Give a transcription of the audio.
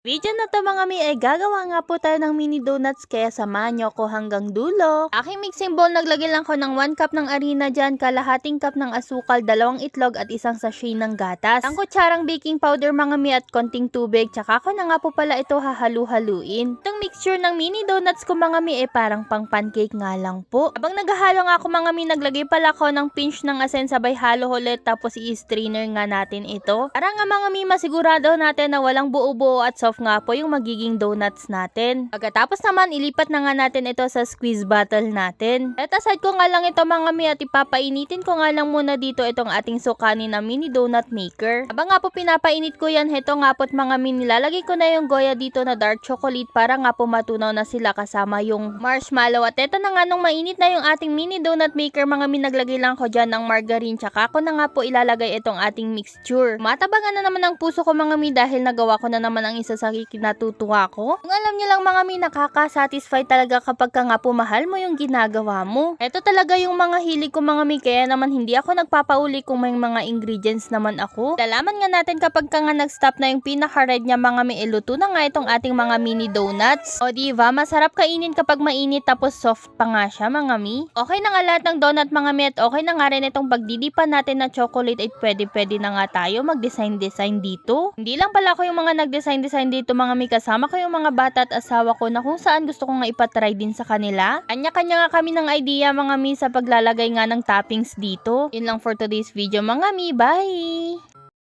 Video na to mga mi ay gagawa nga po tayo ng mini donuts kaya samahan nyo ako hanggang dulo. Aking mixing bowl, naglagay lang ko ng 1 cup ng harina dyan, kalahating cup ng asukal, 2 itlog at isang sachet ng gatas. Ang kutsarang baking powder mga mi at konting tubig, tsaka ko na nga po pala ito hahalu-haluin. Itong mixture ng mini donuts ko mga mi ay parang pang pancake nga lang po. Habang naghahalo nga ako mga mi, naglagay pala ko ng pinch ng asin sabay halo ulit tapos i-strainer nga natin ito. Para nga mga mi masigurado natin na walang buo-buo at soft nga po yung magiging donuts natin. Pagkatapos naman, ilipat na nga natin ito sa squeeze bottle natin. At aside ko nga lang ito mga mi at ipapainitin ko nga lang muna dito itong ating sukanin na mini donut maker. Habang nga po pinapainit ko yan, ito nga po't mga mi, nilalagay ko na yung goya dito na dark chocolate para nga po matunaw na sila kasama yung marshmallow. At ito na nga nung mainit na yung ating mini donut maker mga mi, naglagay lang ko dyan ng margarine tsaka ko na nga po ilalagay itong ating mixture. Matabangan na naman ang puso ko mga mi dahil nagawa ko na naman ang isa sa kinatutuwa ko. Kung alam niyo lang mga mi, nakaka-satisfy talaga kapag ka nga po mahal mo yung ginagawa mo. Ito talaga yung mga hilig ko mga mi, kaya naman hindi ako nagpapauli kung may mga ingredients naman ako. Lalaman nga natin kapag ka nga nag-stop na yung pinaka-red niya mga mi, iluto na nga itong ating mga mini donuts. O diba, masarap kainin kapag mainit tapos soft pa nga siya mga mi. Okay na nga lahat ng donut mga mi at okay na nga rin itong pagdidipan natin na chocolate at pwede na nga tayo mag-design dito. Hindi lang pala ako yung mga nag-design dito mga mi, kasama ko yung mga bata at asawa ko na kung saan gusto ko nga ipatry din sa kanila. Kanya-kanya nga kami ng idea mga mi sa paglalagay nga ng toppings dito. Yun lang for today's video mga mi, bye!